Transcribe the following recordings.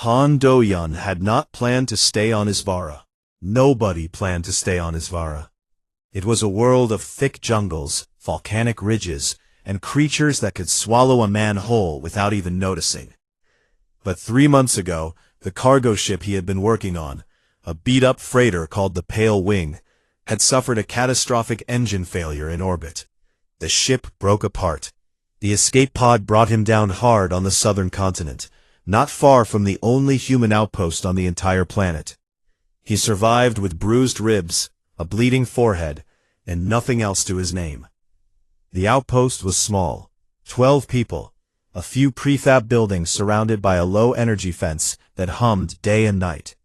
Han Do-yun had not planned to stay on Isvara. Nobody planned to stay on Isvara. It was a world of thick jungles, volcanic ridges, and creatures that could swallow a man whole without even noticing. But 3 months ago, the cargo ship he had been working on, a beat-up freighter called the Pale Wing, had suffered a catastrophic engine failure in orbit. The ship broke apart. The escape pod brought him down hard on the southern continent, not far from the only human outpost on the entire planet. He survived with bruised ribs, a bleeding forehead, and nothing else to his name. The outpost was small, 12 people, a few prefab buildings surrounded by a low-energy fence that hummed day and night.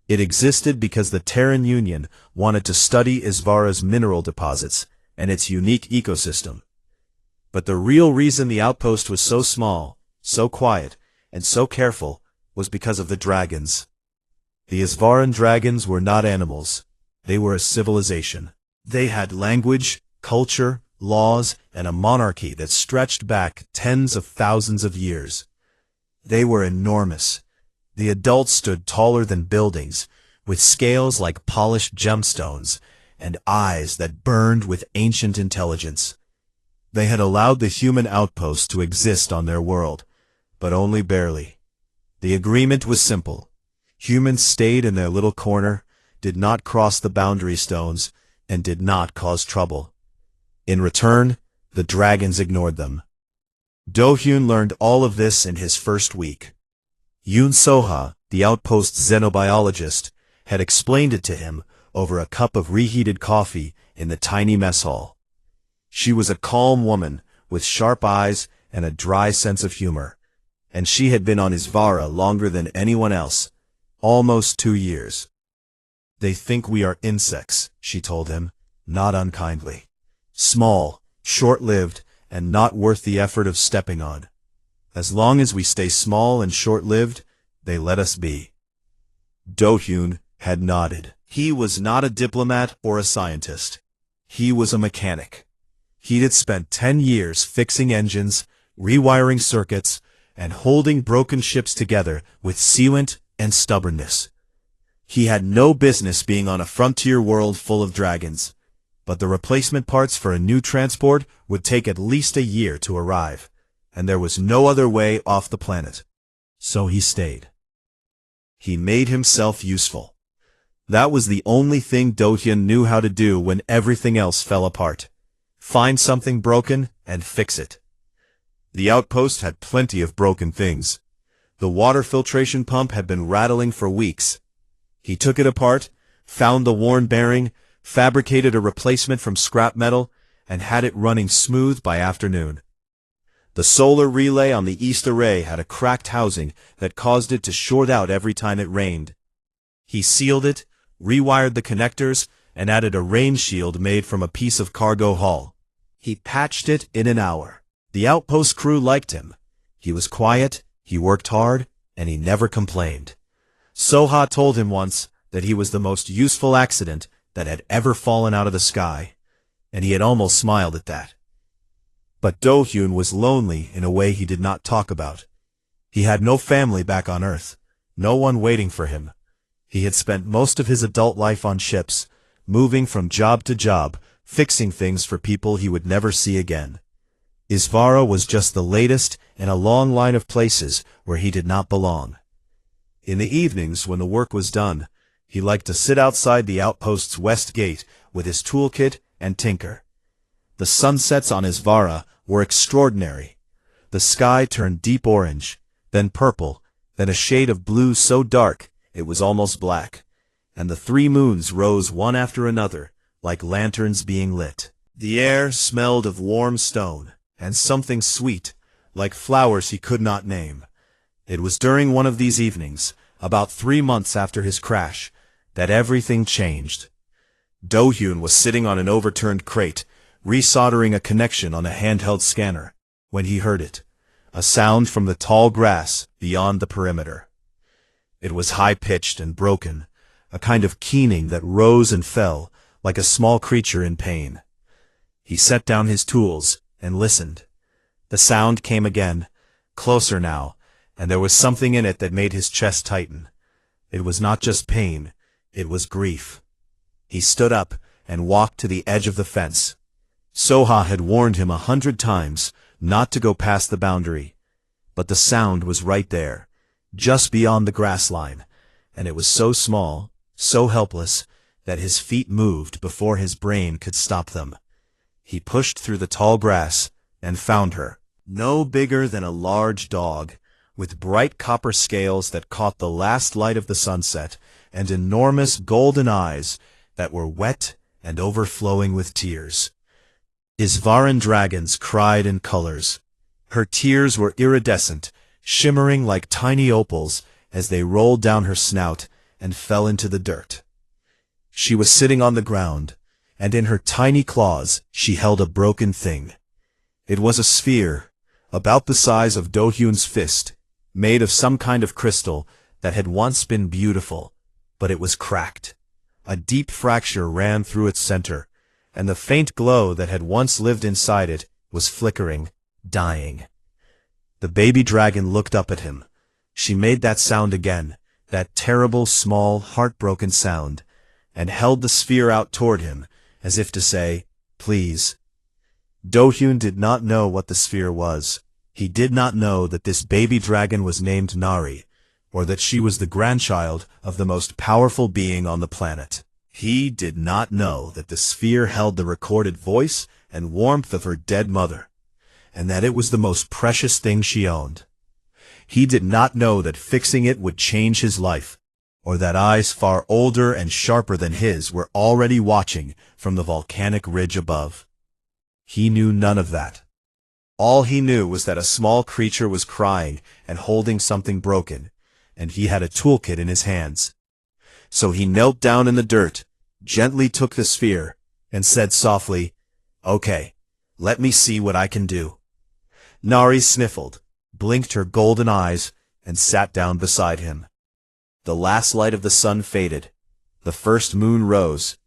It existed because the Terran Union wanted to study Isvara's mineral deposits and its unique ecosystem. But the real reason the outpost was so small, so quiet, and so careful was because of the dragons. The Isvaran dragons were not animals. They were a civilization. They had language, culture, laws, and a monarchy that stretched back tens of thousands of years. They were enormous. The adults stood taller than buildings, with scales like polished gemstones, and eyes that burned with ancient intelligence. They had allowed the human outpost to exist on their world, but only barely. The agreement was simple. Humans stayed in their little corner, did not cross the boundary stones, and did not cause trouble. In return, the dragons ignored them. Do-hyun learned all of this in his first week. Yoon Soha, the outpost xenobiologist, had explained it to him over a cup of reheated coffee in the tiny mess hall. She was a calm woman with sharp eyes and a dry sense of humor, and she had been on Isvara longer than anyone else, almost 2 years. "They think we are insects," she told him, not unkindly. "Small, short-lived, and not worth the effort of stepping on. As long as we stay small and short-lived, they let us be." Do-hyun had nodded. He was not a diplomat or a scientist. He was a mechanic. He had spent 10 years fixing engines, rewiring circuits, and holding broken ships together with sealant and stubbornness. He had no business being on a frontier world full of dragons, but the replacement parts for a new transport would take at least a year to arrive, and there was no other way off the planet. So he stayed. He made himself useful. That was the only thing Do-hyun knew how to do when everything else fell apart. Find something broken and fix it. The outpost had plenty of broken things. The water filtration pump had been rattling for weeks. He took it apart, found the worn bearing, fabricated a replacement from scrap metal, and had it running smooth by afternoon. The solar relay on the east array had a cracked housing that caused it to short out every time it rained. He sealed it, rewired the connectors, and added a rain shield made from a piece of cargo hull. He patched it in an hour. The outpost crew liked him. He was quiet, he worked hard, and he never complained. Soha told him once that he was the most useful accident that had ever fallen out of the sky, and he had almost smiled at that. But Do-hyun was lonely in a way he did not talk about. He had no family back on Earth, no one waiting for him. He had spent most of his adult life on ships, moving from job to job, fixing things for people he would never see again. Isvara was just the latest in a long line of places where he did not belong. In the evenings, when the work was done, he liked to sit outside the outpost's west gate with his toolkit and tinker. The sunsets on Isvara were extraordinary. The sky turned deep orange, then purple, then a shade of blue so dark it was almost black, and the 3 moons rose one after another, like lanterns being lit. The air smelled of warm stone, and something sweet, like flowers he could not name. It was during one of these evenings, about 3 months after his crash, that everything changed. Do-hyun was sitting on an overturned crate, resoldering a connection on a handheld scanner, when he heard it, a sound from the tall grass beyond the perimeter. It was high-pitched and broken, a kind of keening that rose and fell, like a small creature in pain. He set down his tools and listened. The sound came again, closer now, and there was something in it that made his chest tighten. It was not just pain, it was grief. He stood up and walked to the edge of the fence. Soha had warned him 100 times not to go past the boundary, but the sound was right there, just beyond the grass line, and it was so small, so helpless, that his feet moved before his brain could stop them. He pushed through the tall grass and found her, no bigger than a large dog, with bright copper scales that caught the last light of the sunset, and enormous golden eyes that were wet and overflowing with tears. Isvaran dragons cried in colors. Her tears were iridescent, shimmering like tiny opals as they rolled down her snout and fell into the dirt. She was sitting on the ground, and in her tiny claws she held a broken thing. It was a sphere, about the size of Do-hyun's fist, made of some kind of crystal that had once been beautiful, but it was cracked. A deep fracture ran through its center, and the faint glow that had once lived inside it was flickering, dying. The baby dragon looked up at him. She made that sound again, that terrible, small, heartbroken sound, and held the sphere out toward him, as if to say, "Please." Do-hyun did not know what the sphere was. He did not know that this baby dragon was named Nari, or that she was the grandchild of the most powerful being on the planet. He did not know that the sphere held the recorded voice and warmth of her dead mother, and that it was the most precious thing she owned. He did not know that fixing it would change his life, or that eyes far older and sharper than his were already watching from the volcanic ridge above. He knew none of that. All he knew was that a small creature was crying and holding something broken, and he had a toolkit in his hands. So he knelt down in the dirt, gently took the sphere, and said softly, "Okay, let me see what I can do." Nari sniffled, blinked her golden eyes, and sat down beside him. The last light of the sun faded, the first moon rose,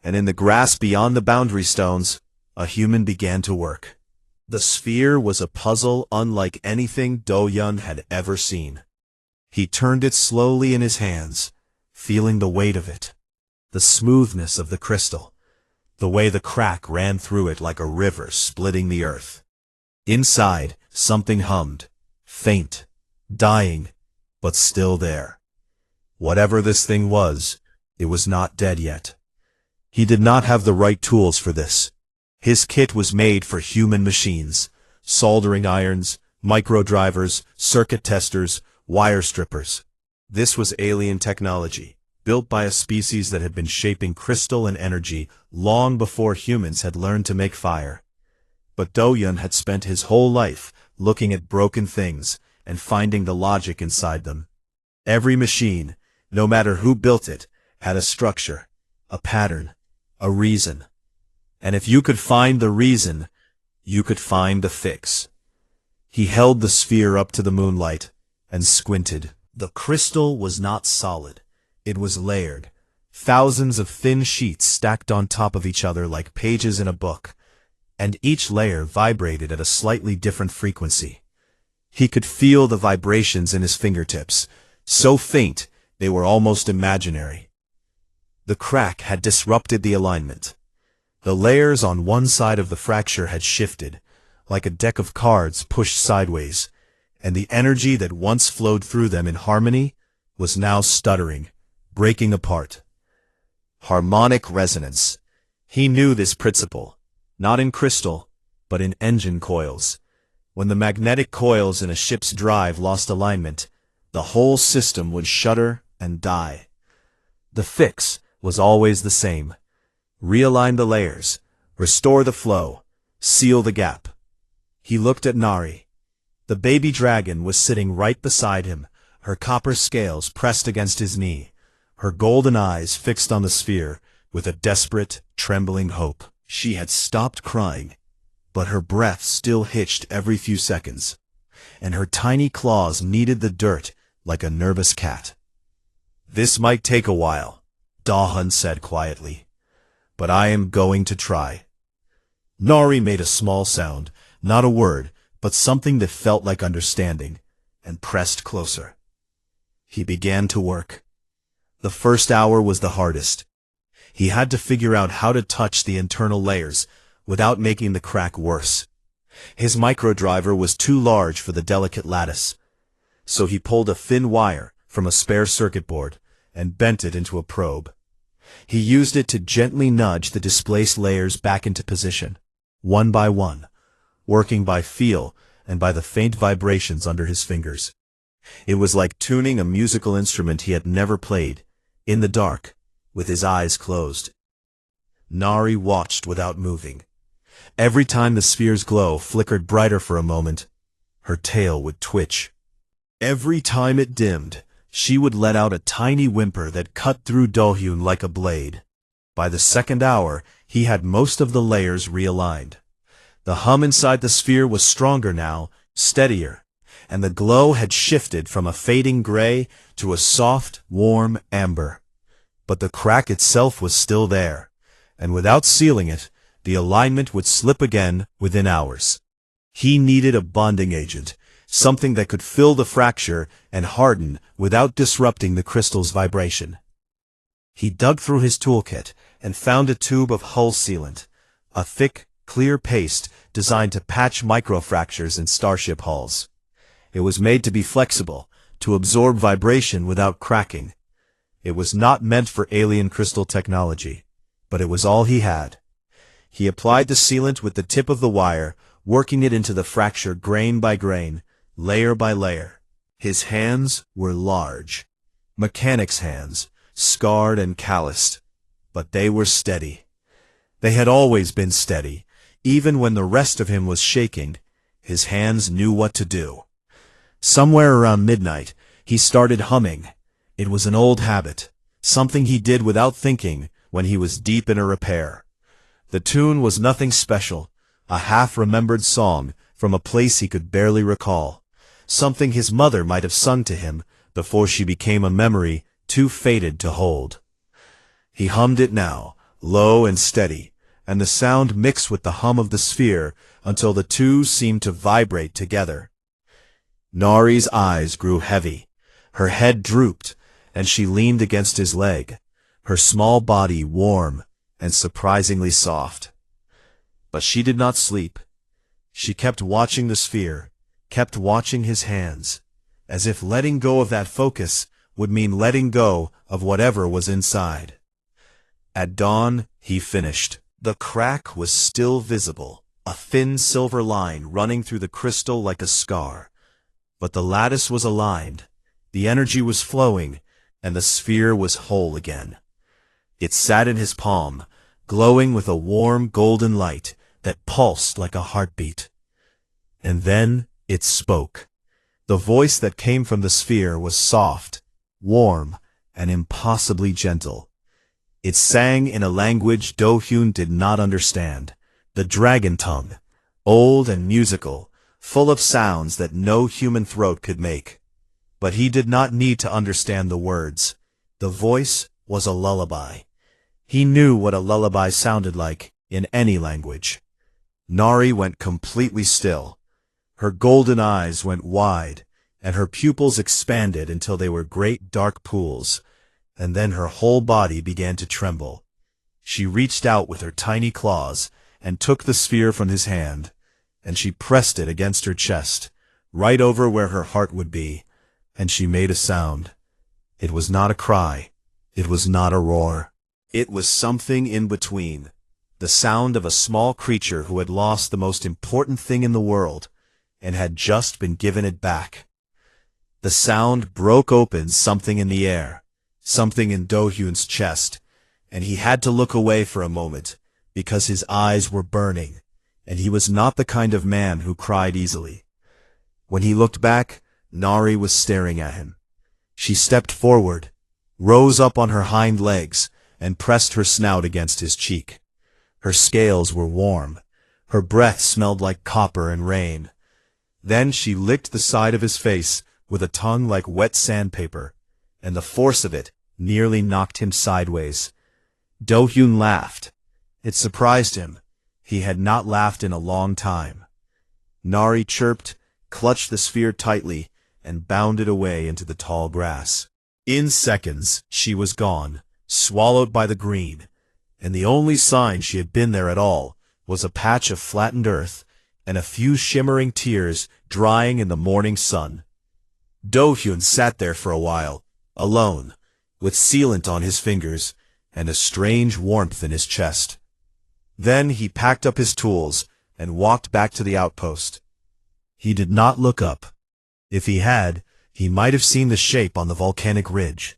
and in the grass beyond the boundary stones, a human began to work. The sphere was a puzzle unlike anything Do-hyun had ever seen. He turned it slowly in his hands, feeling the weight of it, the smoothness of the crystal, the way the crack ran through it like a river splitting the earth. Inside, something hummed, faint, dying, but still there. Whatever this thing was, it was not dead yet. He did not have the right tools for this. His kit was made for human machines, soldering irons, micro-drivers, circuit testers, wire strippers. This was alien technology, built by a species that had been shaping crystal and energy long before humans had learned to make fire. But Do-hyun had spent his whole life looking at broken things and finding the logic inside them. Every machine, no matter who built it, had a structure, a pattern, a reason. And if you could find the reason, you could find the fix. He held the sphere up to the moonlight and squinted. The crystal was not solid. It was layered, thousands of thin sheets stacked on top of each other like pages in a book, and each layer vibrated at a slightly different frequency. He could feel the vibrations in his fingertips, so faint they were almost imaginary. The crack had disrupted the alignment. The layers on one side of the fracture had shifted, like a deck of cards pushed sideways, and the energy that once flowed through them in harmony was now stuttering, breaking apart. Harmonic resonance. He knew this principle, not in crystal, but in engine coils. When the magnetic coils in a ship's drive lost alignment, the whole system would shudder and die. The fix was always the same. Realign the layers, restore the flow, seal the gap. He looked at Nari. The baby dragon was sitting right beside him, her copper scales pressed against his knee, her golden eyes fixed on the sphere with a desperate, trembling hope. She had stopped crying, but her breath still hitched every few seconds, and her tiny claws kneaded the dirt like a nervous cat. "This might take a while," Do-hyun said quietly, "but I am going to try." Nari made a small sound, not a word, but something that felt like understanding, and pressed closer. He began to work. The first hour was the hardest. He had to figure out how to touch the internal layers without making the crack worse. His microdriver was too large for the delicate lattice, so he pulled a thin wire from a spare circuit board and bent it into a probe. He used it to gently nudge the displaced layers back into position, one by one, working by feel and by the faint vibrations under his fingers. It was like tuning a musical instrument he had never played, in the dark, with his eyes closed. Nari watched without moving. Every time the sphere's glow flickered brighter for a moment, her tail would twitch. Every time it dimmed, she would let out a tiny whimper that cut through Do-hyun like a blade. By the second hour, he had most of the layers realigned. The hum inside the sphere was stronger now, steadier, and the glow had shifted from a fading gray to a soft, warm amber. But the crack itself was still there, and without sealing it, the alignment would slip again within hours. He needed a bonding agent, something that could fill the fracture and harden without disrupting the crystal's vibration. He dug through his toolkit and found a tube of hull sealant, a thick, clear paste designed to patch microfractures in starship hulls. It was made to be flexible, to absorb vibration without cracking. It was not meant for alien crystal technology, but it was all he had. He applied the sealant with the tip of the wire, working it into the fracture grain by grain, layer by layer. His hands were large. Mechanic's hands, scarred and calloused. But they were steady. They had always been steady. Even when the rest of him was shaking, his hands knew what to do. Somewhere around midnight, he started humming. It was an old habit, something he did without thinking when he was deep in a repair. The tune was nothing special, a half-remembered song from a place he could barely recall, something his mother might have sung to him before she became a memory too faded to hold. He hummed it now, low and steady, and the sound mixed with the hum of the sphere until the two seemed to vibrate together. Nari's eyes grew heavy. Her head drooped, and she leaned against his leg, her small body warm and surprisingly soft. But she did not sleep. She kept watching the sphere, kept watching his hands, as if letting go of that focus would mean letting go of whatever was inside. At dawn, he finished. The crack was still visible, a thin silver line running through the crystal like a scar. But the lattice was aligned, the energy was flowing, and the sphere was whole again. It sat in his palm, glowing with a warm golden light that pulsed like a heartbeat. And then it spoke. The voice that came from the sphere was soft, warm, and impossibly gentle. It sang in a language Do-hyun did not understand, the dragon tongue, old and musical, full of sounds that no human throat could make. But he did not need to understand the words. The voice was a lullaby. He knew what a lullaby sounded like in any language. Nari went completely still. Her golden eyes went wide, and her pupils expanded until they were great dark pools, and then her whole body began to tremble. She reached out with her tiny claws and took the sphere from his hand, and she pressed it against her chest, right over where her heart would be, and she made a sound. It was not a cry. It was not a roar. It was something in between, the sound of a small creature who had lost the most important thing in the world, and had just been given it back. The sound broke open something in the air, something in Do-hyun's chest, and he had to look away for a moment, because his eyes were burning, and he was not the kind of man who cried easily. When he looked back, Nari was staring at him. She stepped forward, rose up on her hind legs, and pressed her snout against his cheek. Her scales were warm. Her breath smelled like copper and rain. Then she licked the side of his face with a tongue like wet sandpaper, and the force of it nearly knocked him sideways. Do-hyun laughed. It surprised him. He had not laughed in a long time. Nari chirped, clutched the sphere tightly, and bounded away into the tall grass. In seconds, she was gone, swallowed by the green, and the only sign she had been there at all was a patch of flattened earth and a few shimmering tears drying in the morning sun. Do-hyun sat there for a while, alone, with sealant on his fingers and a strange warmth in his chest. Then he packed up his tools and walked back to the outpost. He did not look up. If he had, he might have seen the shape on the volcanic ridge.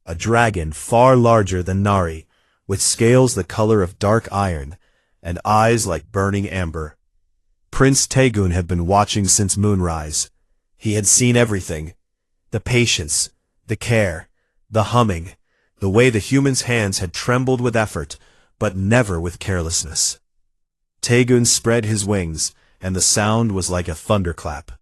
A dragon far larger than Nari, with scales the color of dark iron and eyes like burning amber. Prince Taegun had been watching since moonrise. He had seen everything. The patience, the care, the humming, the way the human's hands had trembled with effort, but never with carelessness. Taegun spread his wings, and the sound was like a thunderclap.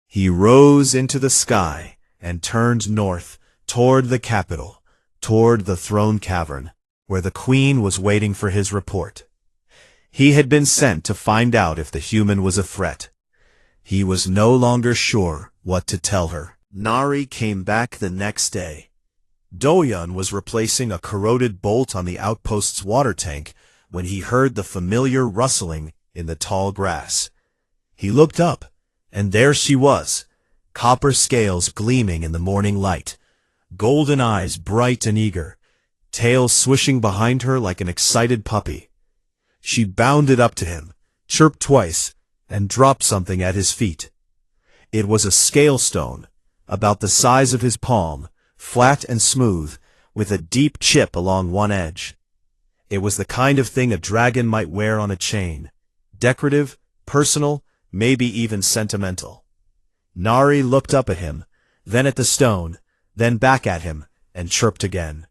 He rose into the sky and turned north, toward the capital, toward the throne cavern, where the queen was waiting for his report. He had been sent to find out if the human was a threat. He was no longer sure what to tell her. Nari came back the next day. Do-hyun was replacing a corroded bolt on the outpost's water tank when he heard the familiar rustling in the tall grass. He looked up, and there she was, copper scales gleaming in the morning light, golden eyes bright and eager, tail swishing behind her like an excited puppy. She bounded up to him, chirped twice, and dropped something at his feet. It was a scale stone, about the size of his palm, flat and smooth, with a deep chip along one edge. It was the kind of thing a dragon might wear on a chain, decorative, personal, maybe even sentimental. Nari looked up at him, then at the stone, then back at him, and chirped again.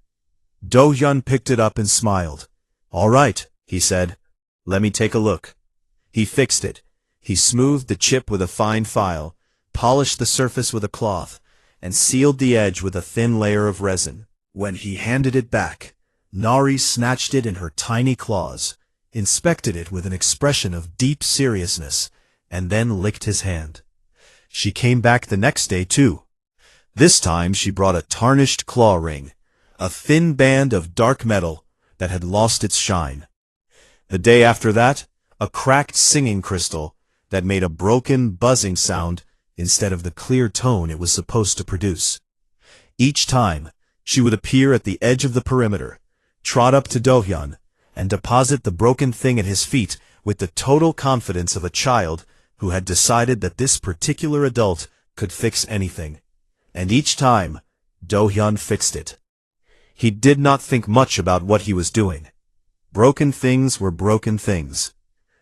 Do-hyun picked it up and smiled. "All right," he said. "Let me take a look." He fixed it. He smoothed the chip with a fine file, polished the surface with a cloth, and sealed the edge with a thin layer of resin. When he handed it back, Nari snatched it in her tiny claws, inspected it with an expression of deep seriousness, and then licked his hand. She came back the next day, too. This time she brought a tarnished claw ring, a thin band of dark metal that had lost its shine. The day after that, a cracked singing crystal that made a broken, buzzing sound instead of the clear tone it was supposed to produce. Each time, she would appear at the edge of the perimeter, trot up to Do-hyun, and deposit the broken thing at his feet with the total confidence of a child who had decided that this particular adult could fix anything. And each time, Do-hyun fixed it. He did not think much about what he was doing. Broken things were broken things.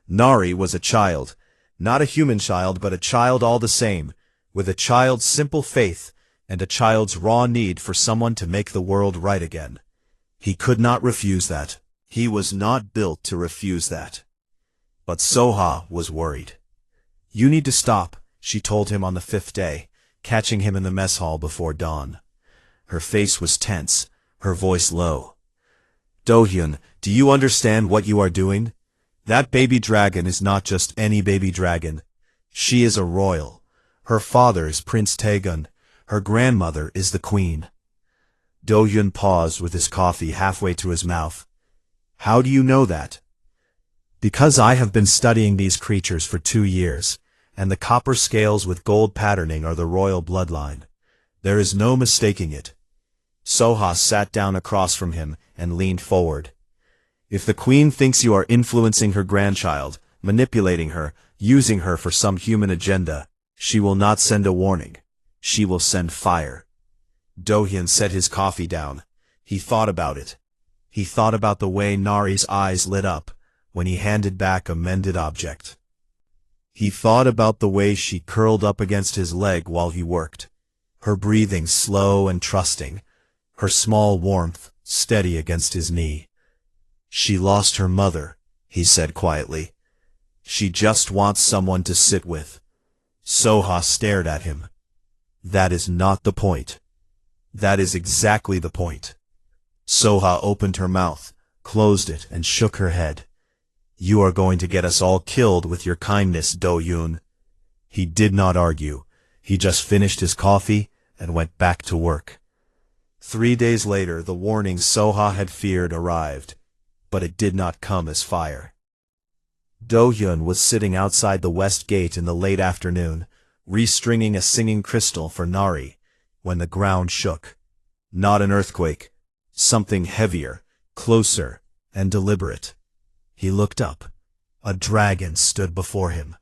Nari was a child, not a human child, but a child all the same, with a child's simple faith and a child's raw need for someone to make the world right again. He could not refuse that. He was not built to refuse that. But Soha was worried. "You need to stop," she told him on the 5th day, catching him in the mess hall before dawn. Her face was tense, her voice low. "Do-hyun, do you understand what you are doing? That baby dragon is not just any baby dragon. She is a royal. Her father is Prince Taegun. Her grandmother is the queen." Do-hyun paused with his coffee halfway to his mouth. "How do you know that?" "Because I have been studying these creatures for 2 years, and the copper scales with gold patterning are the royal bloodline. There is no mistaking it." Soha sat down across from him and leaned forward. "If the queen thinks you are influencing her grandchild, manipulating her, using her for some human agenda, she will not send a warning. She will send fire." Do-hyun set his coffee down. He thought about it. He thought about the way Nari's eyes lit up when he handed back a mended object. He thought about the way she curled up against his leg while he worked, her breathing slow and trusting, her small warmth steady against his knee. "She lost her mother," he said quietly. "She just wants someone to sit with." Soha stared at him. "That is not the point." "That is exactly the point." Soha opened her mouth, closed it, and shook her head. "You are going to get us all killed with your kindness, Do-hyun." He did not argue. He just finished his coffee and went back to work. 3 days later, the warning Soha had feared arrived, but it did not come as fire. Do-hyun was sitting outside the west gate in the late afternoon, restringing a singing crystal for Nari, when the ground shook. Not an earthquake, something heavier, closer, and deliberate. He looked up. A dragon stood before him.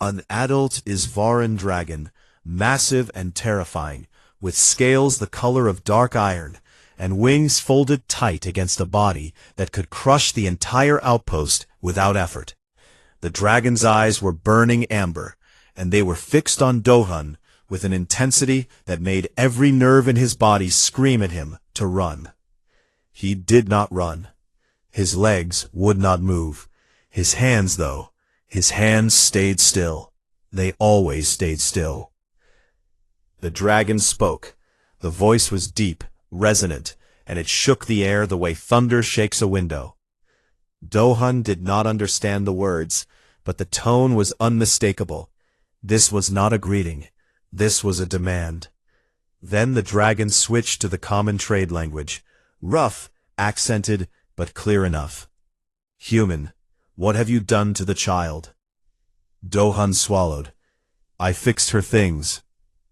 An adult Isvaran dragon, massive and terrifying, with scales the color of dark iron, and wings folded tight against a body that could crush the entire outpost without effort. The dragon's eyes were burning amber, and they were fixed on Do-hyun with an intensity that made every nerve in his body scream at him to run. He did not run. His legs would not move. His hands, though, his hands stayed still. They always stayed still. The dragon spoke. The voice was deep, resonant, and it shook the air the way thunder shakes a window. Do-hyun did not understand the words, but the tone was unmistakable. This was not a greeting. This was a demand. Then the dragon switched to the common trade language, rough, accented, but clear enough. Human, what have you done to the child? Do-hyun swallowed. I fixed her things.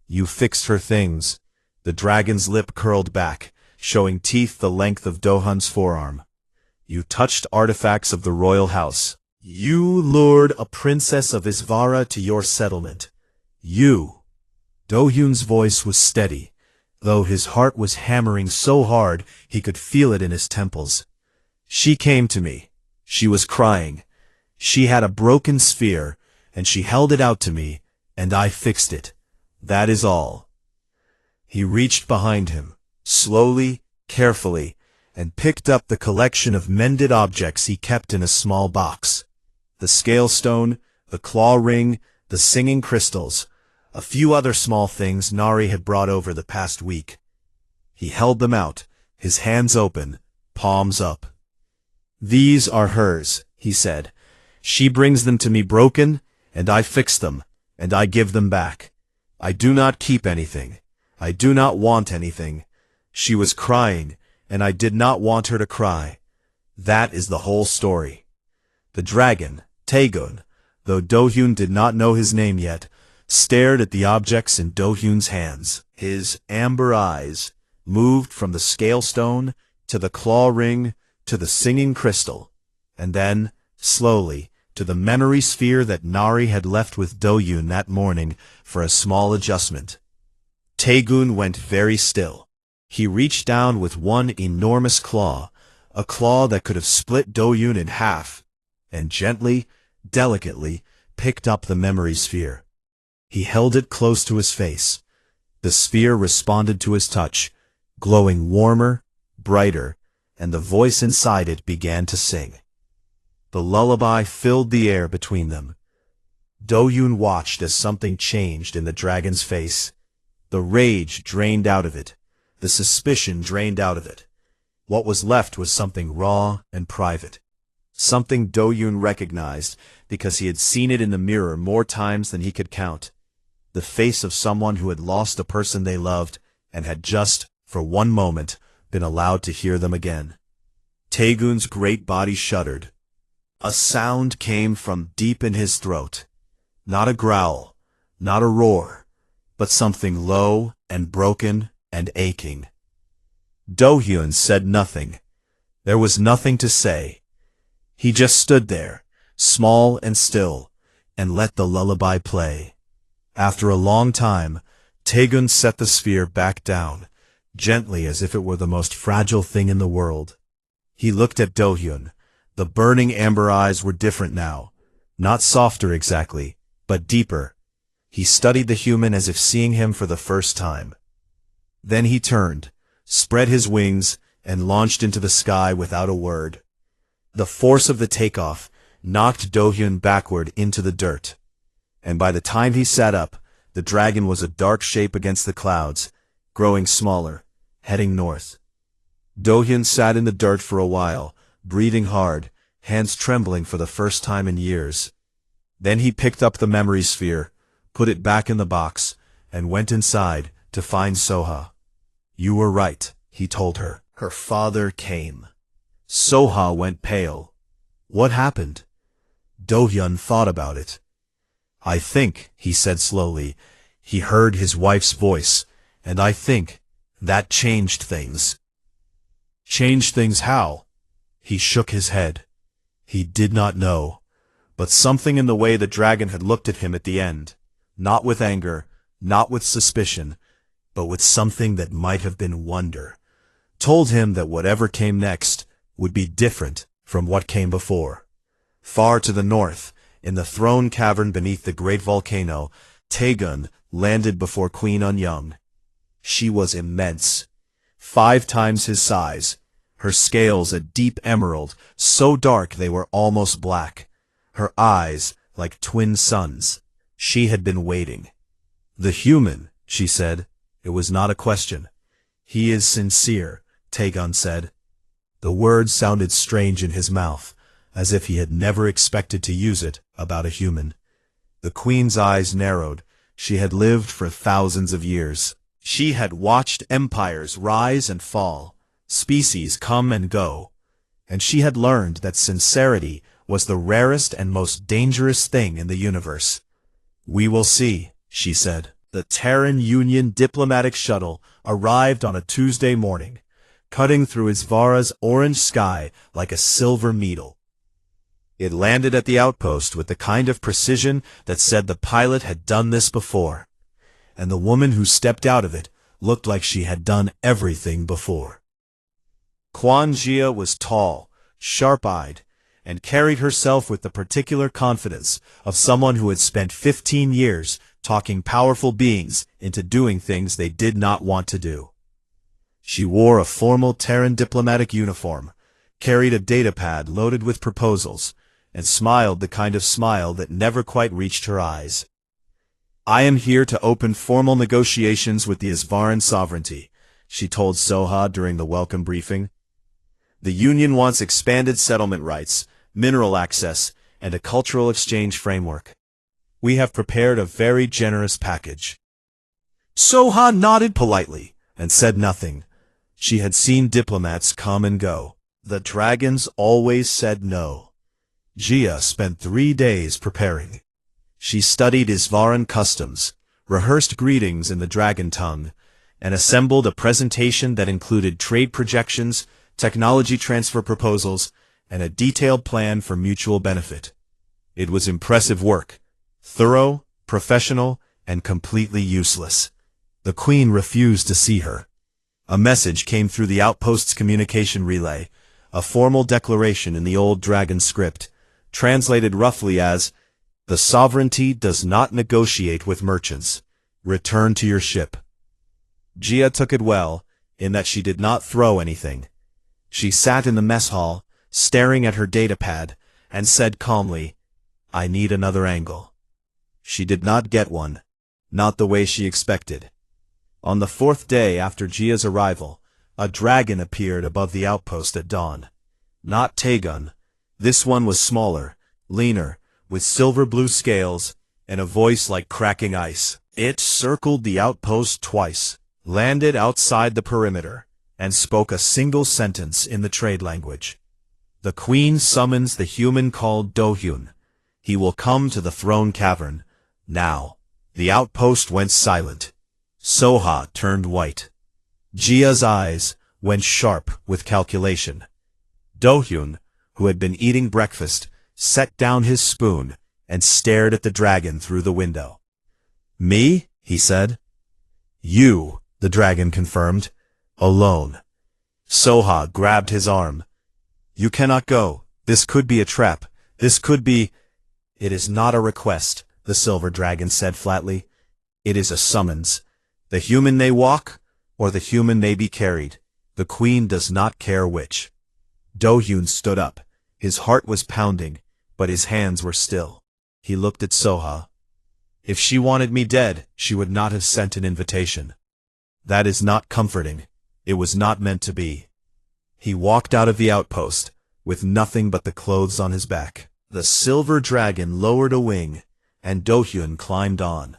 You fixed her things. The dragon's lip curled back, showing teeth the length of Do-hyun's forearm. You touched artifacts of the royal house. You lured a princess of Isvara to your settlement. You. Do-hyun's voice was steady, though his heart was hammering so hard he could feel it in his temples. She came to me. She was crying. She had a broken sphere, and she held it out to me, and I fixed it. That is all. He reached behind him, slowly, carefully, and picked up the collection of mended objects he kept in a small box. The scale stone, the claw ring, the singing crystals, a few other small things Nari had brought over the past week. He held them out, his hands open, palms up. These are hers, he said. She brings them to me broken, and I fix them, and I give them back. I do not keep anything. I do not want anything. She was crying, and I did not want her to cry. That is the whole story. The dragon, Taegun, though Do-hyun did not know his name yet, stared at the objects in Do-hyun's hands. His amber eyes moved from the scale stone to the claw ring to the singing crystal, and then, slowly, to the memory sphere that Nari had left with Do-hyun that morning for a small adjustment. Taegun went very still. He reached down with one enormous claw, a claw that could have split Do-hyun in half, and gently, delicately, picked up the memory sphere. He held it close to his face. The sphere responded to his touch, glowing warmer, brighter, and the voice inside it began to sing. The lullaby filled the air between them. Do-hyun watched as something changed in the dragon's face. The rage drained out of it. The suspicion drained out of it. What was left was something raw and private. Something Do-hyun recognized because he had seen it in the mirror more times than he could count. The face of someone who had lost a person they loved and had just, for one moment, been allowed to hear them again. Taegun's great body shuddered. A sound came from deep in his throat. Not a growl, not a roar, but something low and broken and aching. Do-hyun said nothing. There was nothing to say. He just stood there, small and still, and let the lullaby play. After a long time, Taegun set the sphere back down, gently as if it were the most fragile thing in the world. He looked at Do-hyun. The burning amber eyes were different now, not softer exactly, but deeper. He studied the human as if seeing him for the first time. Then he turned, spread his wings, and launched into the sky without a word. The force of the takeoff knocked Do-hyun backward into the dirt, and by the time he sat up, the dragon was a dark shape against the clouds, growing smaller, heading north. Do-hyun sat in the dirt for a while, breathing hard, hands trembling for the first time in years. Then he picked up the memory sphere, put it back in the box, and went inside to find Soha. You were right, he told her. Her father came. Soha went pale. What happened? Do-hyun thought about it. I think, he said slowly, he heard his wife's voice, and I think that changed things. Changed things how? He shook his head. He did not know, but something in the way the dragon had looked at him at the end, not with anger, not with suspicion, but with something that might have been wonder, told him that whatever came next would be different from what came before. Far to the north, in the throne cavern beneath the great volcano, Taegun landed before Queen Unyoung. She was immense, 5 times his size, her scales a deep emerald, so dark they were almost black, her eyes like twin suns. She had been waiting. The human, she said. It was not a question. He is sincere, Taegun said. The word sounded strange in his mouth, as if he had never expected to use it about a human. The queen's eyes narrowed. She had lived for thousands of years. She had watched empires rise and fall, species come and go, and she had learned that sincerity was the rarest and most dangerous thing in the universe. We will see, she said. The Terran Union diplomatic shuttle arrived on a Tuesday morning, cutting through Isvara's orange sky like a silver needle. It landed at the outpost with the kind of precision that said the pilot had done this before, and the woman who stepped out of it looked like she had done everything before. Kwon Jia was tall, sharp-eyed, and carried herself with the particular confidence of someone who had spent 15 years talking powerful beings into doing things they did not want to do. She wore a formal Terran diplomatic uniform, carried a datapad loaded with proposals, and smiled the kind of smile that never quite reached her eyes. I am here to open formal negotiations with the Isvaran sovereignty, she told Soha during the welcome briefing. The Union wants expanded settlement rights, mineral access, and a cultural exchange framework. We have prepared a very generous package. Soha nodded politely and said nothing. She had seen diplomats come and go. The dragons always said no. Jia spent 3 days preparing. She studied Isvaran customs, rehearsed greetings in the dragon tongue, and assembled a presentation that included trade projections, technology transfer proposals, and a detailed plan for mutual benefit. It was impressive work, thorough, professional, and completely useless. The queen refused to see her. A message came through the outpost's communication relay, a formal declaration in the old dragon script, translated roughly as, "The sovereignty does not negotiate with merchants. Return to your ship." Jia took it well, in that she did not throw anything. She sat in the mess hall, staring at her datapad, and said calmly, "I need another angle." She did not get one, not the way she expected. On the 4th day after Jia's arrival, a dragon appeared above the outpost at dawn. Not Taegun. This one was smaller, leaner, with silver-blue scales, and a voice like cracking ice. It circled the outpost twice, landed outside the perimeter, and spoke a single sentence in the trade language. The queen summons the human called Do-hyun. He will come to the throne cavern. Now. The outpost went silent. Soha turned white. Jia's eyes went sharp with calculation. Do-hyun, who had been eating breakfast, set down his spoon and stared at the dragon through the window. "Me?" he said. "You," the dragon confirmed. "Alone." Soha grabbed his arm. "You cannot go. This could be a trap. This could be—" "It is not a request," the silver dragon said flatly. "It is a summons. The human may walk, or the human may be carried. The queen does not care which." Do-hyun stood up. His heart was pounding, but his hands were still. He looked at Soha. "If she wanted me dead, she would not have sent an invitation. That is not comforting. It was not meant to be." He walked out of the outpost, with nothing but the clothes on his back. The silver dragon lowered a wing, and Do-hyun climbed on.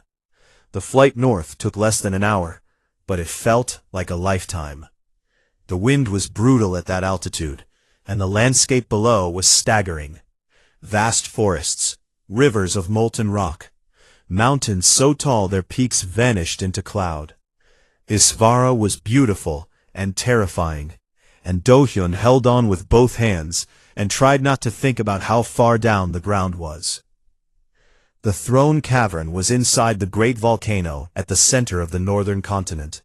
The flight north took less than an hour, but it felt like a lifetime. The wind was brutal at that altitude, and the landscape below was staggering. Vast forests, rivers of molten rock, mountains so tall their peaks vanished into cloud. Isvara was beautiful and terrifying, and Do-hyun held on with both hands and tried not to think about how far down the ground was. The throne cavern was inside the great volcano at the center of the northern continent.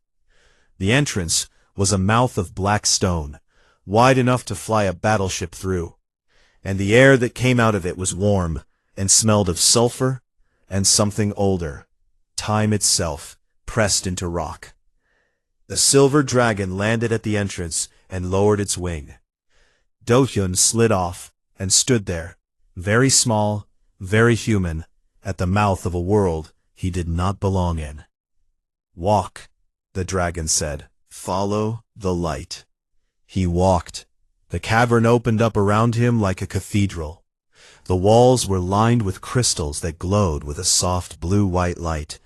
The entrance was a mouth of black stone, wide enough to fly a battleship through, and the air that came out of it was warm and smelled of sulfur and something older, time itself, pressed into rock. The silver dragon landed at the entrance and lowered its wing. Do-hyun slid off and stood there, very small, very human, at the mouth of a world he did not belong in. "Walk," the dragon said. "Follow the light." He walked. The cavern opened up around him like a cathedral. The walls were lined with crystals that glowed with a soft blue-white light,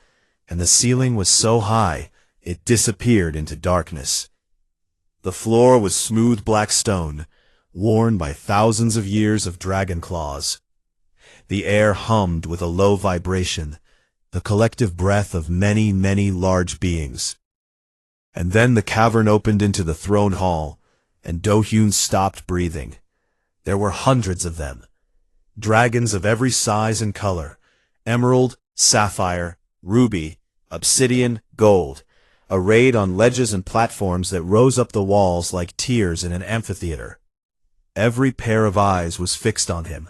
and the ceiling was so high it disappeared into darkness. The floor was smooth black stone, worn by thousands of years of dragon claws. The air hummed with a low vibration, the collective breath of many, many large beings. And then the cavern opened into the throne hall, and Do-hyun stopped breathing. There were hundreds of them, dragons of every size and color, emerald, sapphire, ruby, obsidian, gold, arrayed on ledges and platforms that rose up the walls like tiers in an amphitheater. Every pair of eyes was fixed on him.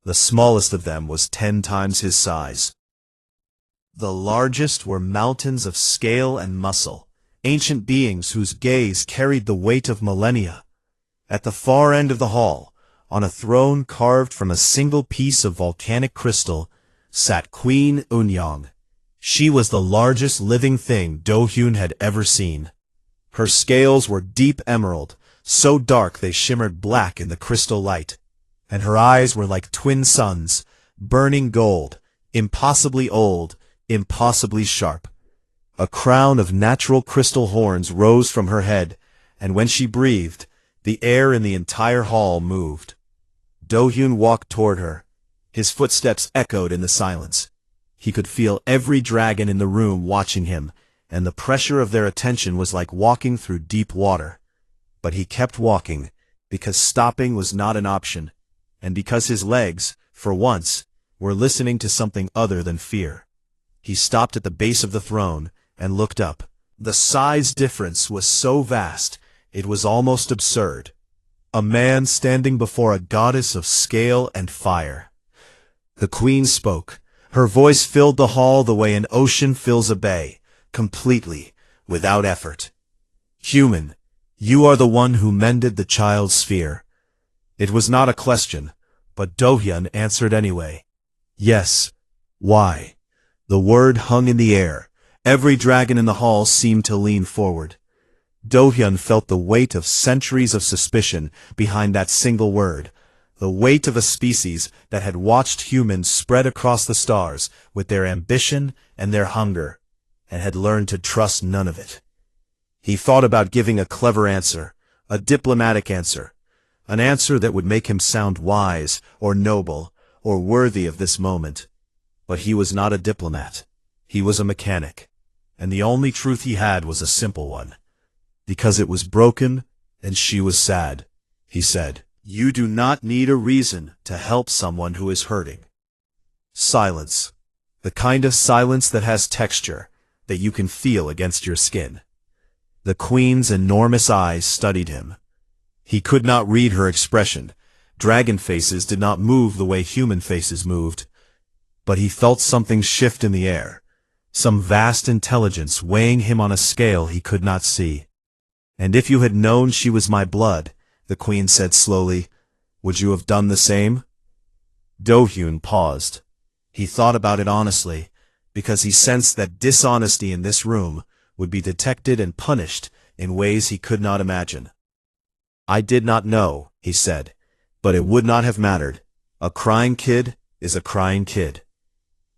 The smallest of them was 10 times his size. The largest were mountains of scale and muscle, ancient beings whose gaze carried the weight of millennia. At the far end of the hall, on a throne carved from a single piece of volcanic crystal, sat Queen Eunyoung. She was the largest living thing Do-hyun had ever seen. Her scales were deep emerald, so dark they shimmered black in the crystal light, and her eyes were like twin suns, burning gold, impossibly old, impossibly sharp. A crown of natural crystal horns rose from her head, and when she breathed, the air in the entire hall moved. Do-hyun walked toward her. His footsteps echoed in the silence. He could feel every dragon in the room watching him, and the pressure of their attention was like walking through deep water. But he kept walking, because stopping was not an option, and because his legs, for once, were listening to something other than fear. He stopped at the base of the throne and looked up. The size difference was so vast, it was almost absurd. A man standing before a goddess of scale and fire. The queen spoke. Her voice filled the hall the way an ocean fills a bay, completely, without effort. "Human, you are the one who mended the child's sphere." It was not a question, but Do-hyun answered anyway. "Yes." "Why?" The word hung in the air. Every dragon in the hall seemed to lean forward. Do-hyun felt the weight of centuries of suspicion behind that single word, the weight of a species that had watched humans spread across the stars with their ambition and their hunger, and had learned to trust none of it. He thought about giving a clever answer, a diplomatic answer, an answer that would make him sound wise or noble or worthy of this moment. But he was not a diplomat. He was a mechanic, and the only truth he had was a simple one. Because it was broken, and she was sad, he said. "You do not need a reason to help someone who is hurting." Silence. The kind of silence that has texture, that you can feel against your skin. The queen's enormous eyes studied him. He could not read her expression. Dragon faces did not move the way human faces moved. But he felt something shift in the air, some vast intelligence weighing him on a scale he could not see. "And if you had known she was my blood," the queen said slowly, "would you have done the same?" Do-hyun paused. He thought about it honestly, because he sensed that dishonesty in this room would be detected and punished in ways he could not imagine. "I did not know," he said, "but it would not have mattered. A crying kid is a crying kid."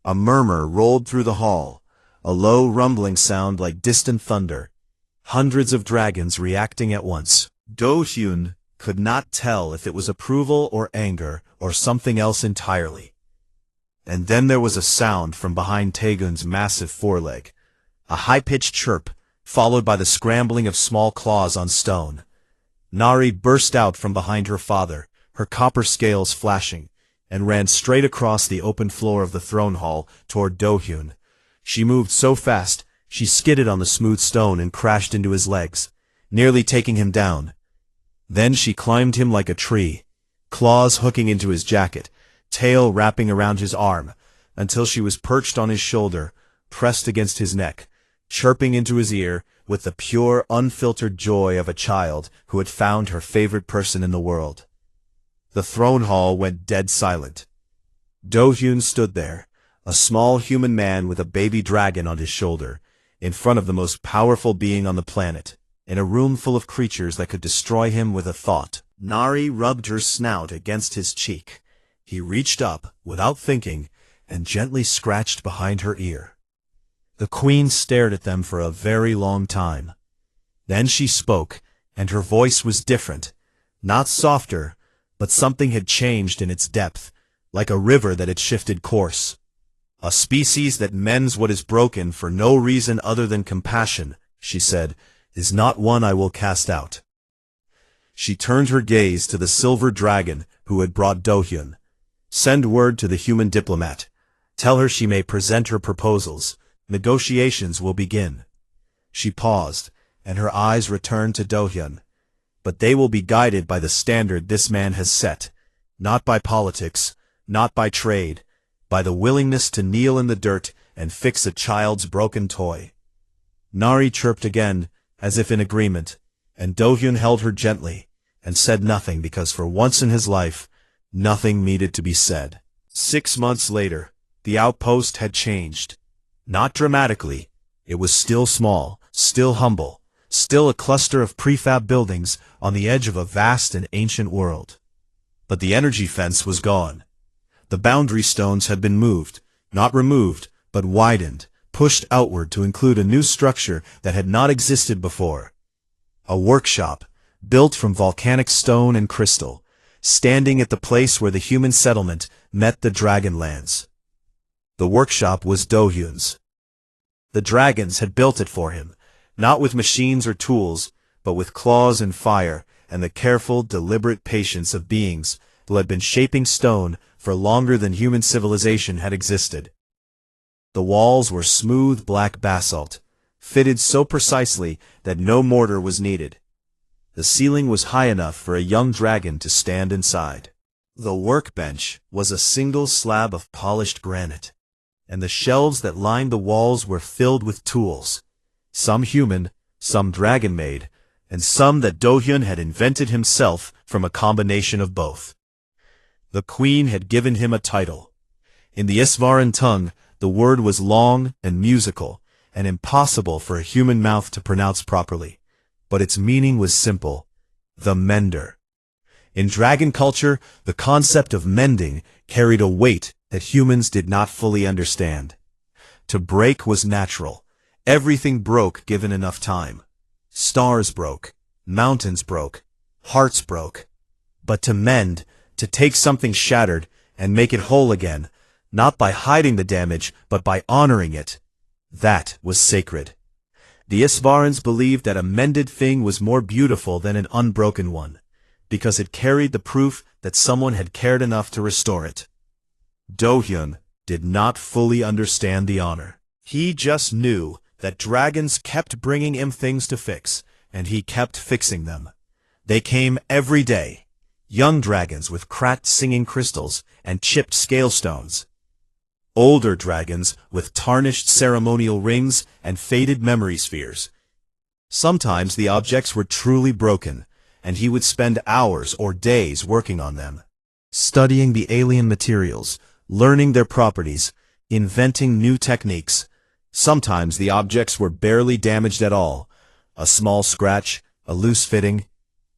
A murmur rolled through the hall, a low rumbling sound like distant thunder. Hundreds of dragons reacting at once. Do-hyun could not tell if it was approval or anger or something else entirely. And then there was a sound from behind Taegun's massive foreleg. A high-pitched chirp, followed by the scrambling of small claws on stone. Nari burst out from behind her father, her copper scales flashing, and ran straight across the open floor of the throne hall toward Do-hyun. She moved so fast, she skidded on the smooth stone and crashed into his legs, nearly taking him down. Then she climbed him like a tree, claws hooking into his jacket, tail wrapping around his arm, until she was perched on his shoulder, pressed against his neck, chirping into his ear with the pure, unfiltered joy of a child who had found her favorite person in the world. The throne hall went dead silent. Do-hyun stood there, a small human man with a baby dragon on his shoulder, in front of the most powerful being on the planet, in a room full of creatures that could destroy him with a thought. Nari rubbed her snout against his cheek. He reached up, without thinking, and gently scratched behind her ear. The queen stared at them for a very long time. Then she spoke, and her voice was different, not softer, but something had changed in its depth, like a river that had shifted course. A species that mends what is broken for no reason other than compassion, she said, is not one I will cast out. She turned her gaze to the silver dragon who had brought Do-hyun. Send word to the human diplomat. Tell her she may present her proposals. Negotiations will begin. She paused, and her eyes returned to Do-hyun. But they will be guided by the standard this man has set, not by politics, not by trade, by the willingness to kneel in the dirt and fix a child's broken toy. Nari chirped again, as if in agreement, and Do-hyun held her gently, and said nothing because for once in his life, nothing needed to be said. 6 months later, the outpost had changed. Not dramatically. It was still small, still humble, still a cluster of prefab buildings on the edge of a vast and ancient world. But the energy fence was gone. The boundary stones had been moved, not removed, but widened, pushed outward to include a new structure that had not existed before. A workshop, built from volcanic stone and crystal, standing at the place where the human settlement met the Dragonlands. The workshop was Do-hyun's. The dragons had built it for him, not with machines or tools, but with claws and fire and the careful, deliberate patience of beings who had been shaping stone for longer than human civilization had existed. The walls were smooth black basalt, fitted so precisely that no mortar was needed. The ceiling was high enough for a young dragon to stand inside. The workbench was a single slab of polished granite, and the shelves that lined the walls were filled with tools, some human, some dragon-made, and some that Do-hyun had invented himself from a combination of both. The queen had given him a title. In the Isvaran tongue, the word was long and musical, and impossible for a human mouth to pronounce properly, but its meaning was simple: the Mender. In dragon culture, the concept of mending carried a weight that humans did not fully understand. To break was natural. Everything broke given enough time. Stars broke, mountains broke, hearts broke. But to mend, to take something shattered and make it whole again, not by hiding the damage, but by honoring it, that was sacred. The Isvarans believed that a mended thing was more beautiful than an unbroken one, because it carried the proof that someone had cared enough to restore it. Do-hyun did not fully understand the honor. He just knew that dragons kept bringing him things to fix, and he kept fixing them. They came every day, young dragons with cracked singing crystals and chipped scale stones. Older dragons with tarnished ceremonial rings and faded memory spheres. Sometimes the objects were truly broken, and he would spend hours or days working on them, studying the alien materials, learning their properties, inventing new techniques. Sometimes the objects were barely damaged at all, a small scratch, a loose fitting,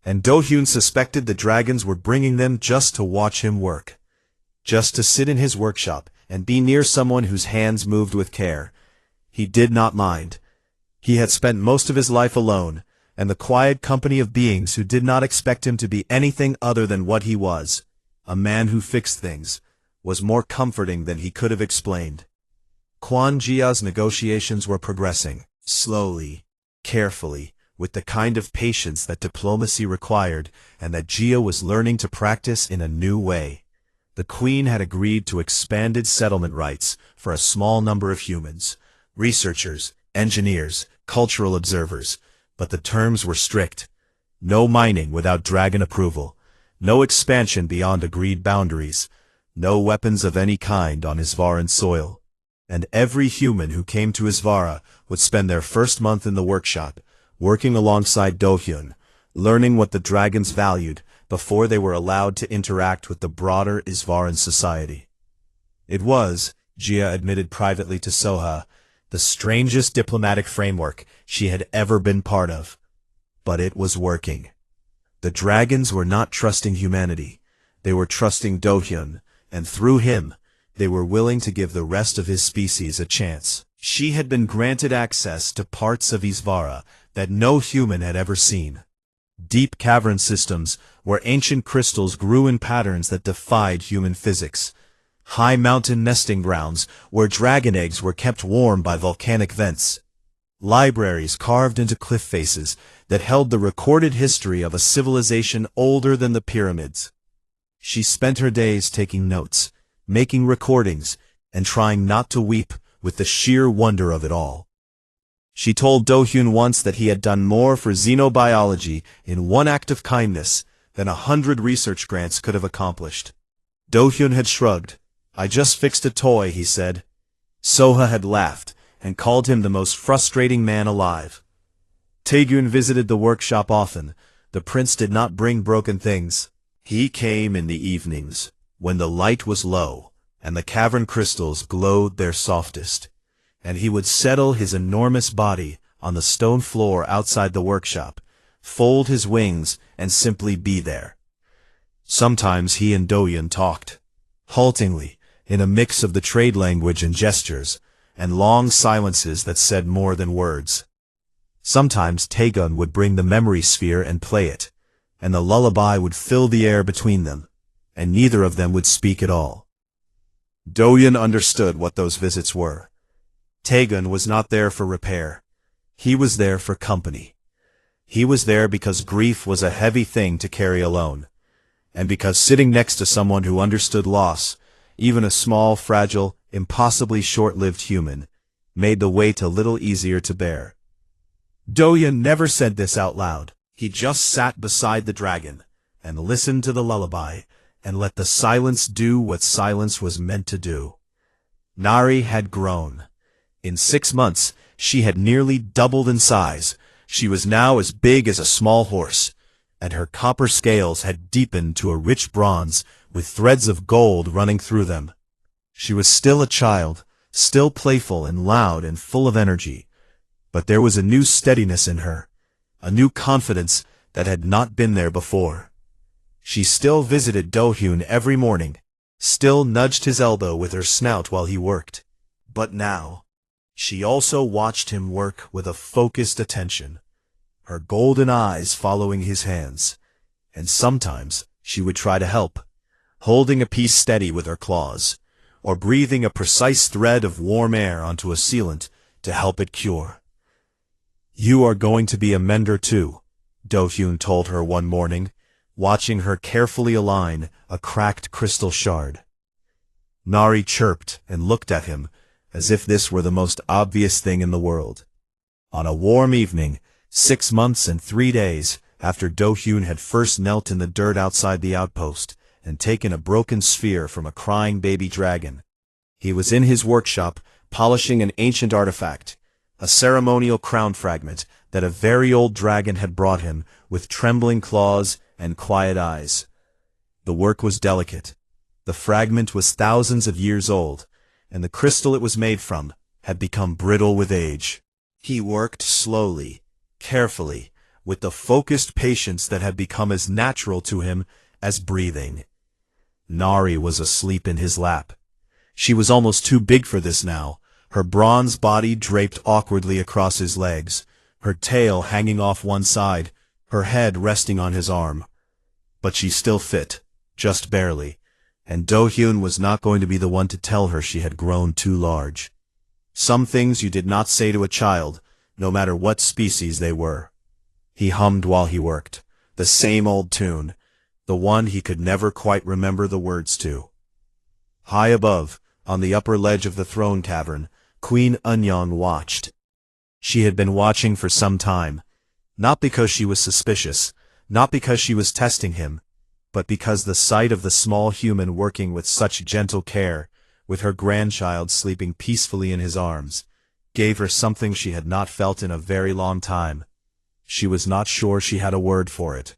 and Do-hyun suspected the dragons were bringing them just to watch him work, just to sit in his workshop and be near someone whose hands moved with care. He did not mind. He had spent most of his life alone, and the quiet company of beings who did not expect him to be anything other than what he was, a man who fixed things, was more comforting than he could have explained. Quan Jia's negotiations were progressing, slowly, carefully, with the kind of patience that diplomacy required and that Jia was learning to practice in a new way. The Queen had agreed to expanded settlement rights for a small number of humans, researchers, engineers, cultural observers, but the terms were strict. No mining without dragon approval, no expansion beyond agreed boundaries, no weapons of any kind on Isvaran soil. And every human who came to Isvara would spend their first month in the workshop, working alongside Dohyun, learning what the dragons valued before they were allowed to interact with the broader Isvaran society. It was, Jia admitted privately to Soha, the strangest diplomatic framework she had ever been part of. But it was working. The dragons were not trusting humanity. They were trusting Dohyun, and through him, they were willing to give the rest of his species a chance. She had been granted access to parts of Isvara that no human had ever seen. Deep cavern systems where ancient crystals grew in patterns that defied human physics. High mountain nesting grounds where dragon eggs were kept warm by volcanic vents. Libraries carved into cliff faces that held the recorded history of a civilization older than the pyramids. She spent her days taking notes, making recordings, and trying not to weep with the sheer wonder of it all. She told Dohyun once that he had done more for xenobiology in one act of kindness than 100 research grants could have accomplished. Dohyun had shrugged. "I just fixed a toy," he said. Soha had laughed and called him the most frustrating man alive. Taegun visited the workshop often. The prince did not bring broken things. He came in the evenings, when the light was low and the cavern crystals glowed their softest, and he would settle his enormous body on the stone floor outside the workshop, fold his wings, and simply be there. Sometimes he and Dohyun talked, haltingly, in a mix of the trade language and gestures, and long silences that said more than words. Sometimes Taegun would bring the memory sphere and play it, and the lullaby would fill the air between them, and neither of them would speak at all. Dohyun understood what those visits were. Taegun was not there for repair. He was there for company. He was there because grief was a heavy thing to carry alone, and because sitting next to someone who understood loss, even a small, fragile, impossibly short-lived human, made the weight a little easier to bear. Dohyun never said this out loud. He just sat beside the dragon, and listened to the lullaby, and let the silence do what silence was meant to do. Nari had grown. In 6 months, she had nearly doubled in size. She was now as big as a small horse, and her copper scales had deepened to a rich bronze with threads of gold running through them. She was still a child, still playful and loud and full of energy, but there was a new steadiness in her, a new confidence that had not been there before. She still visited Dohyun every morning, still nudged his elbow with her snout while he worked. But now, she also watched him work with a focused attention, her golden eyes following his hands, and sometimes she would try to help, holding a piece steady with her claws, or breathing a precise thread of warm air onto a sealant to help it cure. "You are going to be a mender too," Dohyun told her one morning, watching her carefully align a cracked crystal shard. Nari chirped and looked at him as if this were the most obvious thing in the world. On a warm evening, 6 months and 3 days after Dohyun had first knelt in the dirt outside the outpost and taken a broken sphere from a crying baby dragon, he was in his workshop polishing an ancient artifact, a ceremonial crown fragment that a very old dragon had brought him with trembling claws and quiet eyes. The work was delicate. The fragment was thousands of years old, and the crystal it was made from had become brittle with age. He worked slowly, carefully, with the focused patience that had become as natural to him as breathing. Nari was asleep in his lap. She was almost too big for this now, her bronze body draped awkwardly across his legs, her tail hanging off one side, her head resting on his arm. But she still fit, just barely, and Do-hyun was not going to be the one to tell her she had grown too large. Some things you did not say to a child, no matter what species they were. He hummed while he worked, the same old tune, the one he could never quite remember the words to. High above, on the upper ledge of the throne cavern, Queen Eunyoung watched. She had been watching for some time, not because she was suspicious, not because she was testing him, but because the sight of the small human working with such gentle care, with her grandchild sleeping peacefully in his arms, gave her something she had not felt in a very long time. She was not sure she had a word for it.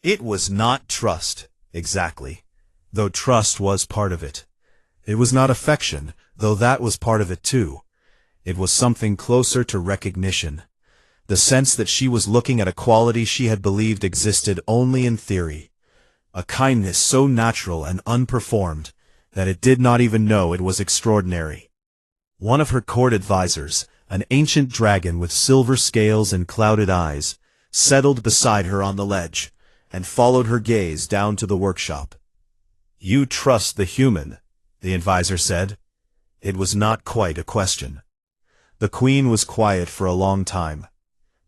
It was not trust, exactly, though trust was part of it. It was not affection, though that was part of it too. It was something closer to recognition, the sense that she was looking at a quality she had believed existed only in theory, a kindness so natural and unperformed that it did not even know it was extraordinary. One of her court advisors, an ancient dragon with silver scales and clouded eyes, settled beside her on the ledge, and followed her gaze down to the workshop. "You trust the human," the advisor said. It was not quite a question. The queen was quiet for a long time.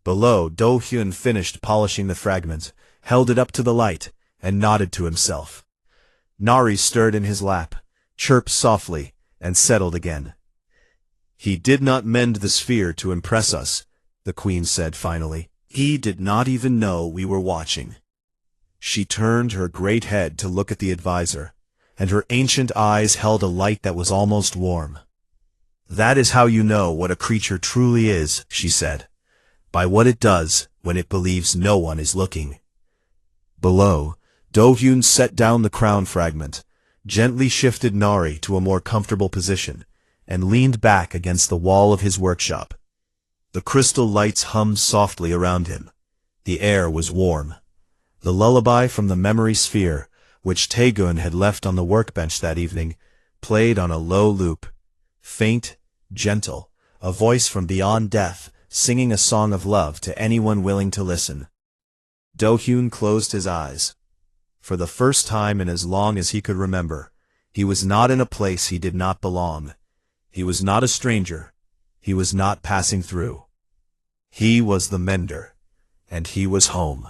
Below, Do-hyun finished polishing the fragment, held it up to the light, and nodded to himself. Nari stirred in his lap, chirped softly, and settled again. "He did not mend the sphere to impress us," the queen said finally. "He did not even know we were watching." She turned her great head to look at the advisor, and her ancient eyes held a light that was almost warm. "That is how you know what a creature truly is," she said, "by what it does when it believes no one is looking." Below, Do-hyun set down the crown fragment, gently shifted Nari to a more comfortable position, and leaned back against the wall of his workshop. The crystal lights hummed softly around him. The air was warm. The lullaby from the memory sphere, which Taegun had left on the workbench that evening, played on a low loop. Faint, gentle, a voice from beyond death, singing a song of love to anyone willing to listen. Do-hyun closed his eyes. For the first time in as long as he could remember, he was not in a place he did not belong. He was not a stranger. He was not passing through. He was the mender, and he was home.